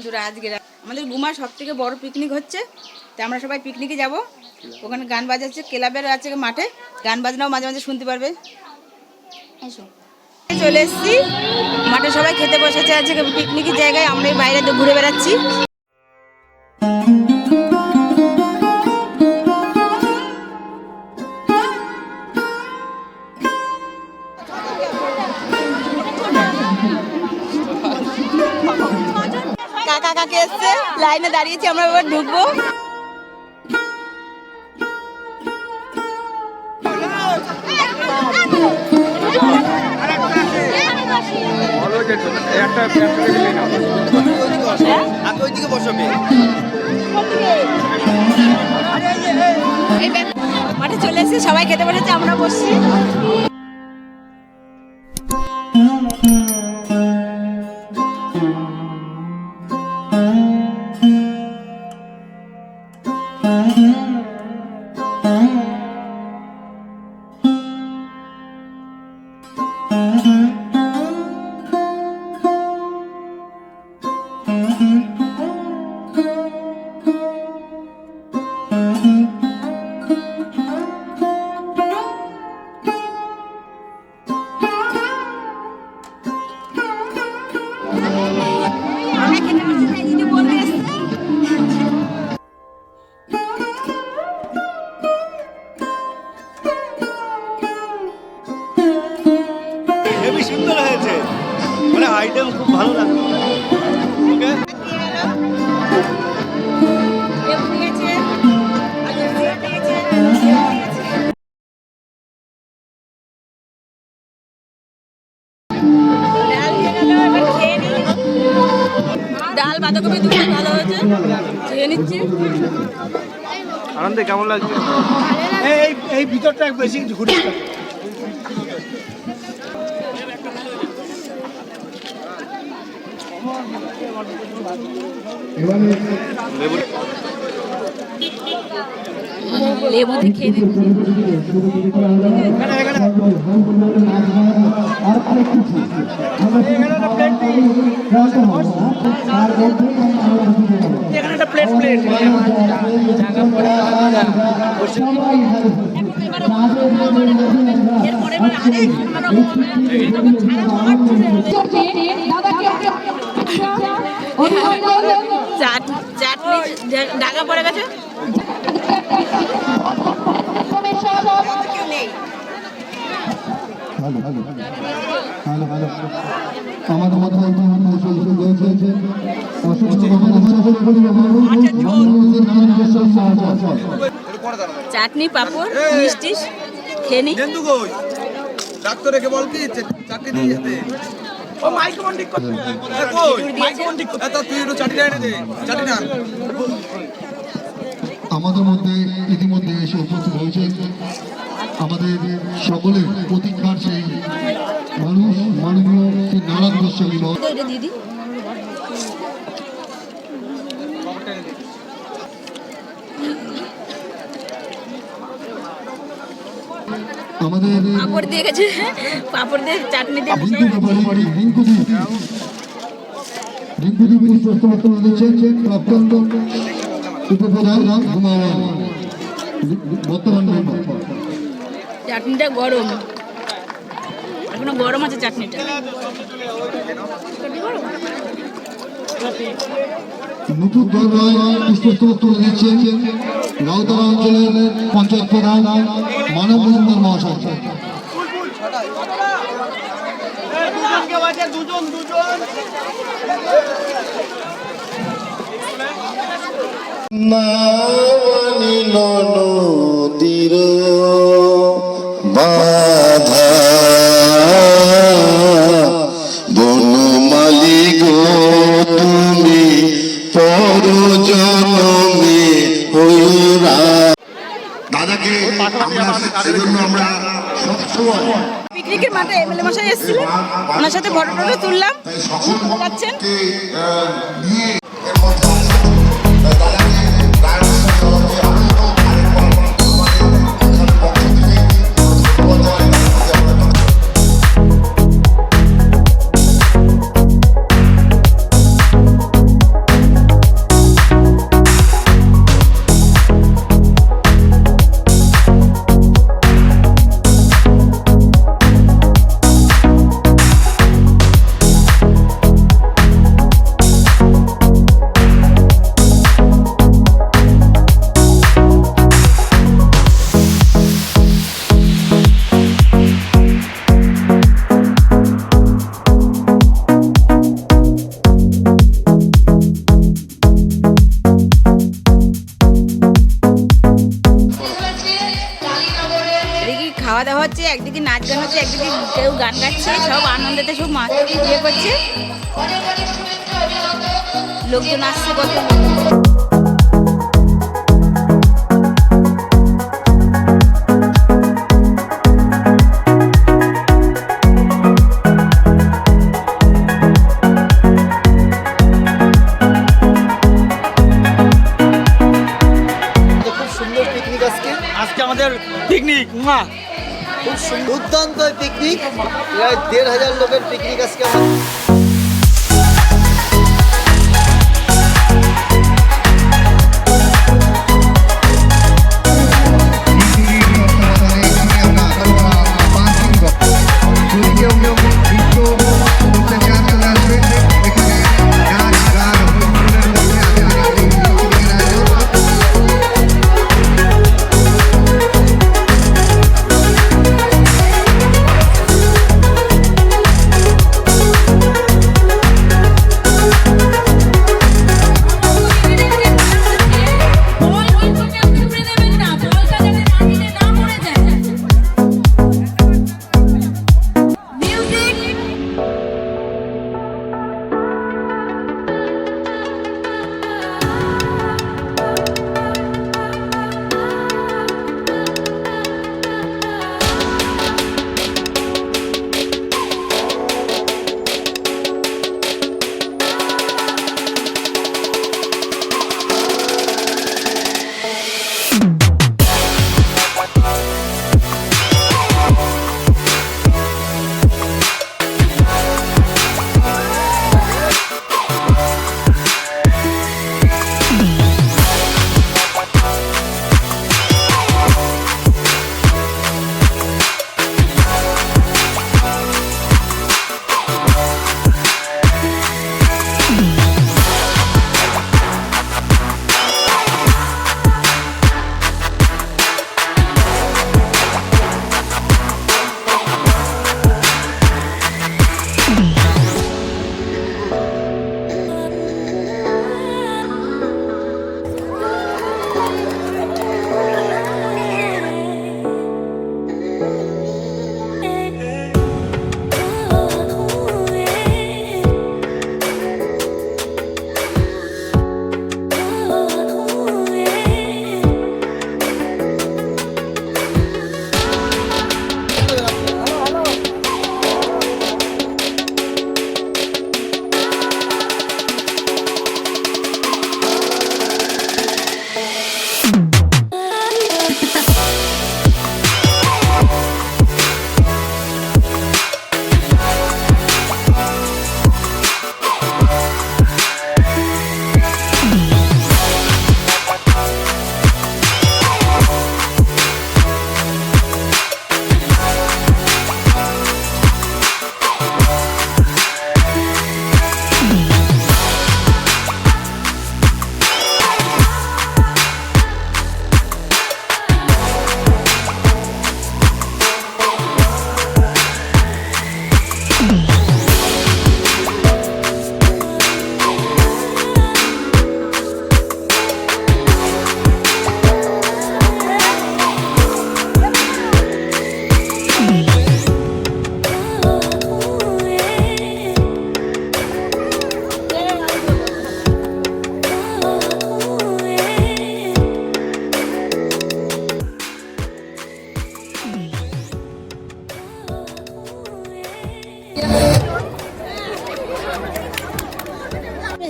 বন্ধুরা, আজকে আমাদের গুমা সব থেকে বড় পিকনিক হচ্ছে, তো আমরা সবাই পিকনিকে যাব। ওখানে গান বাজাচ্ছে, ক্লাবের আছে মাঠে, গান বাজনাও মাঝে মাঝে শুনতে পারবে। চলে এসেছি মাঠে, সবাই খেতে বসেছে আজকে পিকনিকের জায়গায়। আমরা বাইরে ঘুরে বেড়াচ্ছি। কাকা কাকে এসছে, লাইনে দাঁড়িয়েছি, আমরা এবার ঢুকবো। মাঠে চলে এসেছি, সবাই খেতে বসেছে, আমরা বসছি। সুন্দর হয়েছে, মানে আইটেম খুব ভালো লাগছে। ডাল বাঁধাকপি দুটো ভালো হয়েছে, খেয়ে নিচ্ছি। আনন্দে কেমন লাগছে? এই ভিতরটা বেশি ঘুরিস না। লেবু দিয়ে খেয়ে দিচ্ছি। চাটনি ঢাকা পড়ে গেছে। চাটনি, পাপড়, মিষ্টি খেয়ে নি। ডাক্তার রেখে বল কি চাকরি দিয়ে যেতে। আমাদের মধ্যে ইতিমধ্যে এসে উপস্থিত হয়েছে আমাদের সকলের প্রতীক্ষার সেই মানুষ, মাননীয় শ্রী নারায়ণ গোস্বামী দিদি। আমাদের পাপড় দিয়ে গেছে, পাপড় দিয়ে চাটনি দিয়ে রিঙ্কুদি বিশ্বস্ত বক্তব্য দিচ্ছেন প্রাক্তন উপপ্রধান বর্তমান মেম্বার। চাটনিটা গরম, এখনো গরম আছে চাটনিটা। নতুন বিশ্বস্ত বক্তব্য দিচ্ছেন গাউতলা অঞ্চলের পঞ্চায়েত প্রধান মানব মজুমদার মহাশয়। নদীর বাধা বনমালী গো তুমি পর জন্মে হইরা। দাদাকে আমরা সবসময় পিকনিকের মাঠে এমএলএ মশাই এসেছিলেন, ওনার সাথে ফটো টটো তুললাম। যাচ্ছেন খাওয়া দাওয়া হচ্ছে, একদিকে নাচ গান হচ্ছে, একদিকে কেউ গান গাচ্ছে, সব আনন্দেতে সব ইয়ে করছে, লোকজন আসছে কত। খুব সুন্দর পিকনিক আজকে আমাদের পিকনিক খুব দুর্দান্ত পিকনিক, প্রায় ১,৫০০ লোকের পিকনিক আজকে আমাদের।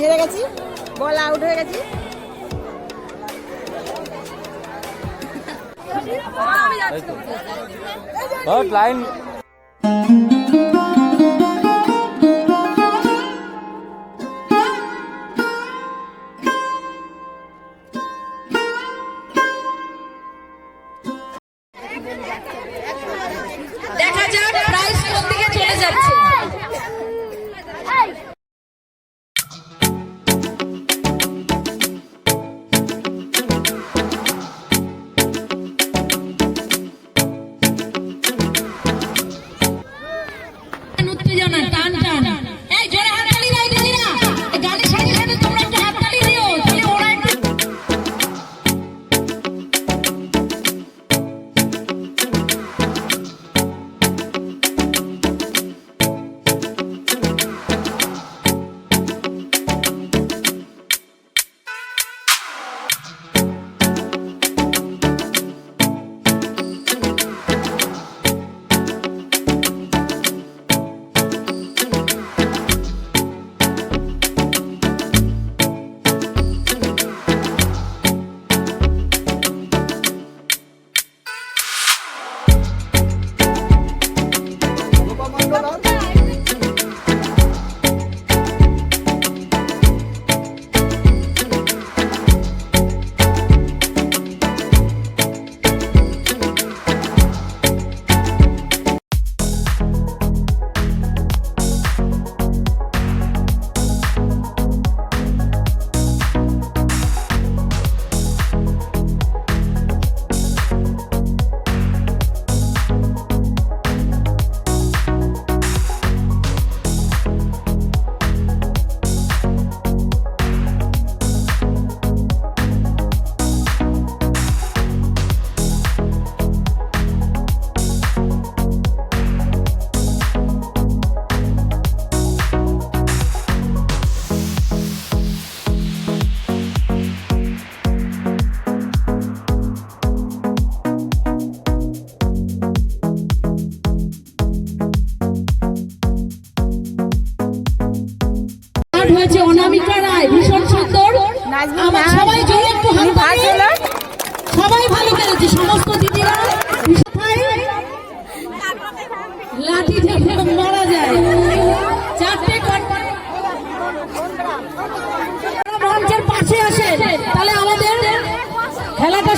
হেরে গেছি, বল আউট হয়ে গেছি। লাইন দেখা যাক প্রাইস কোন দিকে চলে যাচ্ছে।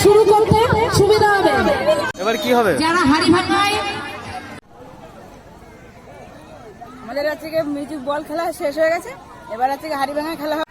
শুরু করতে সুবিধা হবে। এবার কি হবে? যারা হাড়ি ভাঙায় আমাদের আজকে মিউজিক বল খেলা শেষ হয়ে গেছে, এবার আজকে হাড়ি ভাঙা খেলা হবে।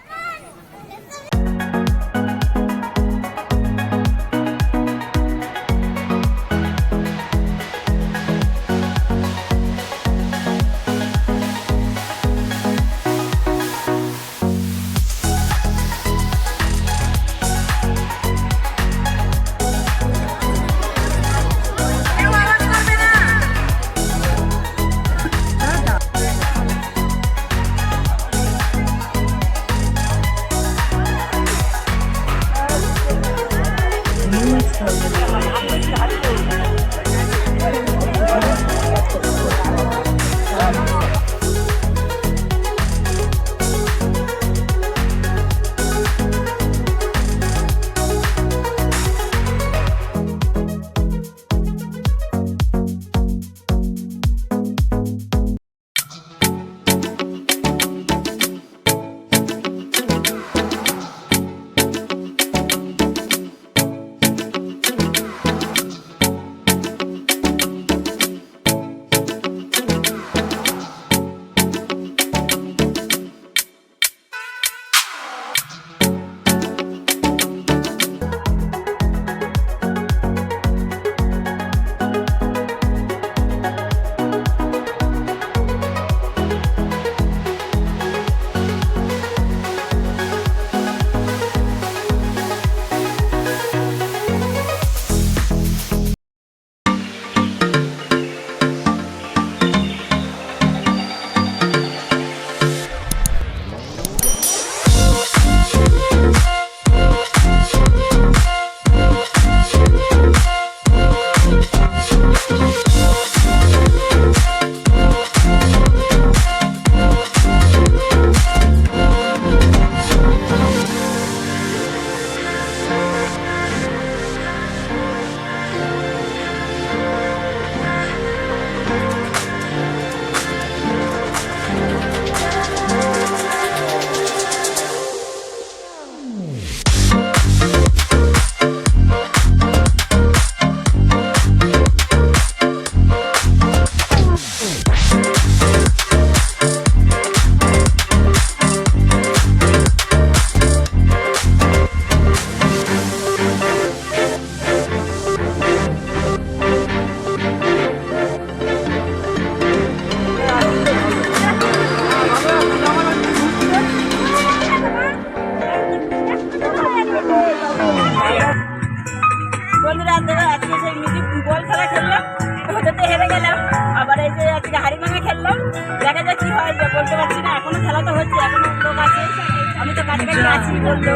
বন্ধুরা আমরা আজকে সেই মিউজিক বল খেলা খেললাম, ওটাতে হেরে গেলাম। আবার এই যে আজকে হাড়ি ভাঙা খেললাম, দেখা যাক কি হয়, বলতে পারছি না। এখনো খেলা তো হচ্ছে, এখনো লোক আছে, আমি তো কাছাকাছি আছি বললো।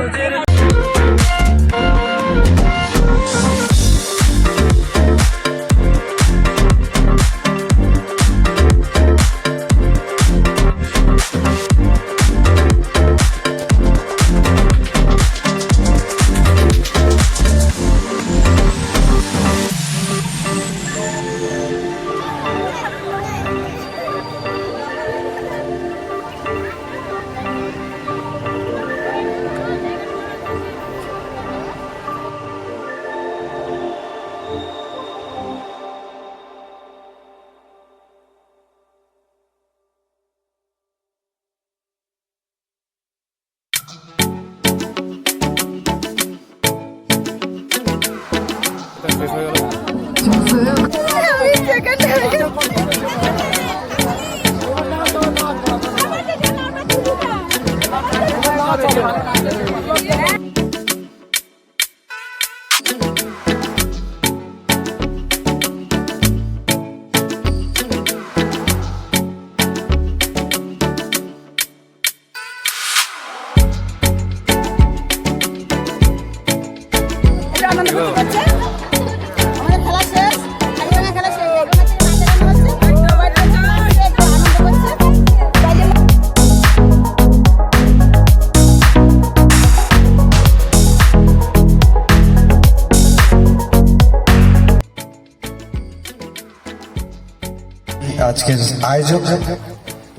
আজকের আয়োজক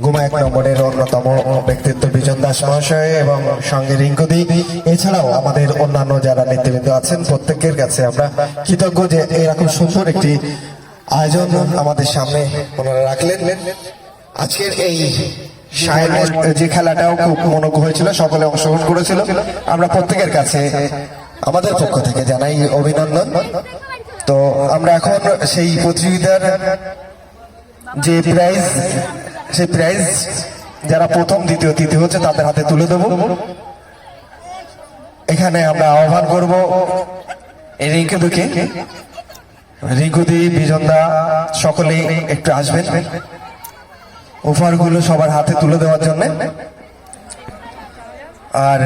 গুমা 1 নম্বরের অন্যতম ব্যক্তিত্ব বিজন দাস মহাশয় এবং সঙ্গে রিঙ্কুদি, এছাড়াও আমাদের অন্যান্য যারা নেতৃবৃন্দ আছেন প্রত্যেকের কাছে আমরা কৃতজ্ঞ যে এরকম সুন্দর একটি আয়োজন আমাদের সামনে ওনারা রাখলেন। আজকের এই সায়নের যে খেলাটাও খুব মনোজ্ঞ হয়েছিল, সকলে অংশগ্রহণ করেছিল, আমরা প্রত্যেকের কাছে আমাদের পক্ষ থেকে জানাই অভিনন্দন। তো আমরা এখন সেই প্রতিযোগিতার যে প্রাইজ, সেই প্রাইজ যারা প্রথম দ্বিতীয় তৃতীয় হচ্ছে তাদের হাতে তুলে দেব। এখানে আমরা আহ্বান করবো রিঙ্কুদিকে, রিঙ্কুদি, বিজনদা সকলেই একটু আসবেন উপহারগুলো সবার হাতে তুলে দেওয়ার জন্য। আর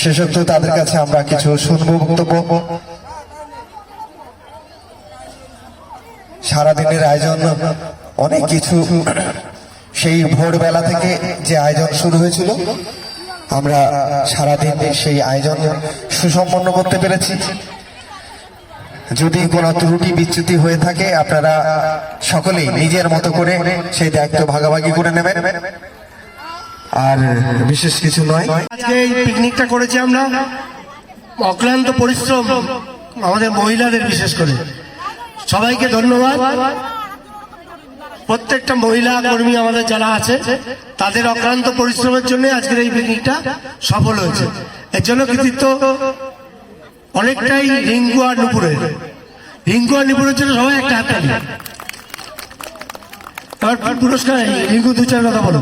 শেষত তাদের কাছে আমরা কিছু শুনবো বক্তব্য। সারাদিনের আয়োজন অনেক কিছু, সেই ভোরবেলা থেকে যে আয়োজন শুরু হয়েছিল আমরা সারাদিন সেই আয়োজন সুসম্পন্ন করতে পেরেছি। যদি কোনো ত্রুটি বিচ্যুতি হয়ে থাকে আপনারা সকলেই নিজের মতো করে সেই দায়িত্ব ভাগাভাগি করে নেবেন, আর বিশেষ কিছু নয়। আজকে এই পিকনিকটা করেছি আমরা, অক্লান্ত পরিশ্রম আমাদের মহিলাদের, বিশেষ করে সবাইকে ধন্যবাদ। প্রত্যেকটা মহিলা কর্মী আমাদের যারা আছে তাদের অক্লান্ত পরিশ্রমের জন্য আজকের এই পিকনিকটা সফল হয়েছে। এর জন্য কৃতিত্ব অনেকটাই রিঙ্কু আর নুপুরের। রিঙ্কু আর নুপুরের জন্য সবাই একটা হাততালি। এবার পুরস্কার রিঙ্কু 2-4 কথা বলো।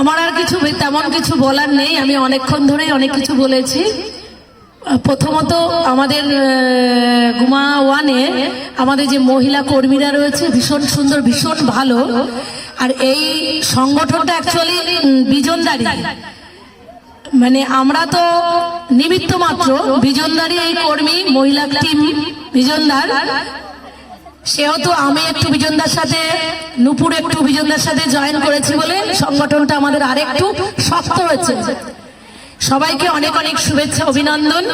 আমার আর কিছু তেমন কিছু বলার নেই, আমি অনেকক্ষণ ধরেই অনেক কিছু বলেছি। প্রথমত আমাদের গুমা 1-এ আমাদের যে মহিলা কর্মীরা রয়েছে ভীষণ সুন্দর, ভীষণ ভালো। আর এই সংগঠনটা অ্যাকচুয়ালি বিজনদারি, মানে আমরা তো নিমিত্ত মাত্র। বিজনদারি এই কর্মী, মহিলা টিম বিজনদার, সেহেতু আমি একটু বিজনদার সাথে, নুপুর একটু বিজনদার সাথে জয়েন করেছি বলে সংগঠনটা আমাদের আরেকটু শক্ত হয়েছে। সবাইকে অনেক অনেক শুভেচ্ছা, অভিনন্দন।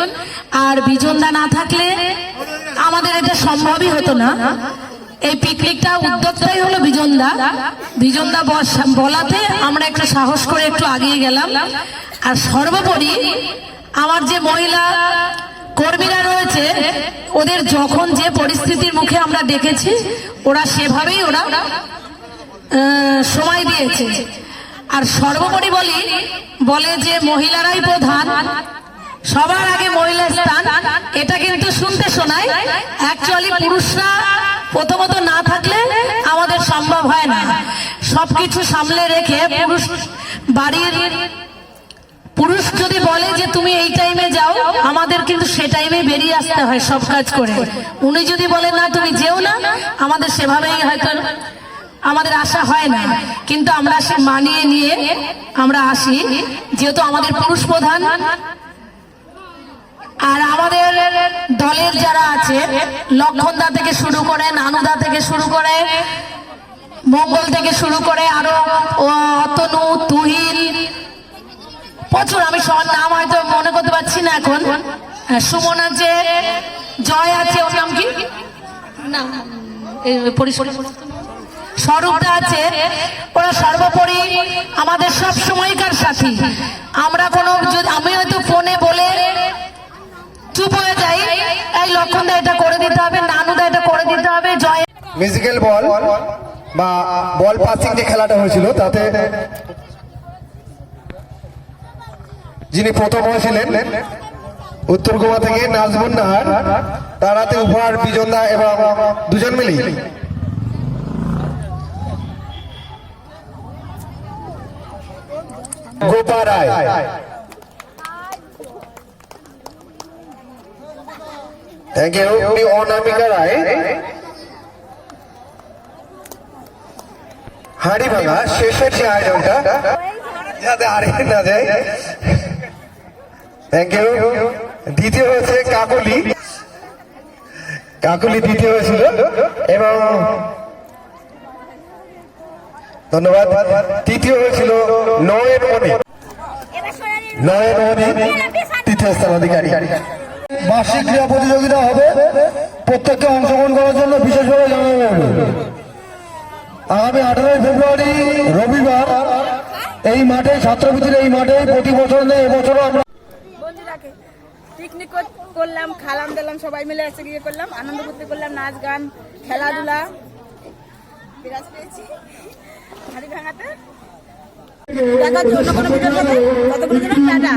আর বিজনদা না থাকলে আমাদের এটা সম্ভবই হতো না। এই পিকনিকটা উদ্যোক্তাই হলো বিজনদা। বিজনদা বলাতে আমরা একটু সাহস করে একটু আগিয়ে গেলাম। আর সর্বোপরি আমার যে মহিলা কর্মীরা রয়েছে ওদের যখন যে পরিস্থিতির মুখে আমরা দেখেছি ওরা সেভাবেই সময় দিয়েছে। আর সর্বোপরি বলে যে মহিলারাই প্রধান, সবার আগে মহিলার স্থান, এটা কিন্তু শুনতে শোনায়। অ্যাকচুয়ালি পুরুষরা প্রথমত না থাকলে আমাদের সম্ভব হয় না। সবকিছু সামলে রেখে পুরুষ যদি বলে যে তুমি এই টাইমে যাও, আমাদের কিন্তু সে টাইমে বেরিয়ে আসতে হয় সব কাজ করে। উনি যদি বলে না তুমি যেও না, আমাদের সেভাবেই হয়তো আমাদের আশা হয় না, কিন্তু আমরা সে মানিয়ে নিয়ে আমরা আসি, যেহেতু আমাদের পুরুষ প্রধান। আর আমাদের দলের যারা আছে, লক্ষণদা থেকে শুরু করে, নানুদা থেকে শুরু করে, মঙ্গল থেকে শুরু করে, আরো অতনু, তুহিন, প্রচুর, আমি সবার নাম হয়তো মনে করতে পারছি না এখন। সুমন আছে, জয় আছে, ওর নাম কি না, স্বরূপটা আছে। ওরা সর্বোপরি আমাদের সব সময়কার সাথী। আমরা আমি হয়তো ফোনে বলে চুপ হয়ে যাই, এই লক্ষণদা এটা করে দিতে হবে, নানুদা এটা করে দিতে হবে, জয়। মিউজিক্যাল বল বা বল পাসিং যে খেলাটা হয়েছিল তাতে যিনি প্রথম হয়েছিলেন উত্তর গোয়া থেকে নাজবুন নাহার, তার হাতে উপহার বিজনদা এবং দুজন মিলি গোপা রায়। Thank you. অনামিকা রায় হাড়ি ভাঙা শেষের যে আয়োজনটা যাতে হারিয়ে না যায়। Thank you. দ্বিতীয় হয়েছে কাকুলি, দ্বিতীয় হয়েছিল এবং ধন্যবাদ। তৃতীয় হয়েছিল নয়ন মণি, তৃতীয় স্থান অধিকারী। বার্ষিক ক্রীড়া প্রতিযোগিতা হবে, প্রত্যেককে অংশগ্রহণ করার জন্য বিশেষভাবে জানানো হবে। আগামী 18 ফেব্রুয়ারি রবিবার এই মাঠে, ছাত্রবৃত্তির এই মাঠে প্রতি বছর নেই, এবছরও আমরা বন্ধুরাকে পিকনিক করলাম, খালাম দিলাম, সবাই মিলে এসে গিয়ে করলাম, আনন্দ করতে করলাম, নাচ গান খেলাধুলা, বিরাজ পেয়েছি হাড়ি ভাঙাতে। দেখার জন্য কোনো ভিডিও ততক্ষণ টাটা।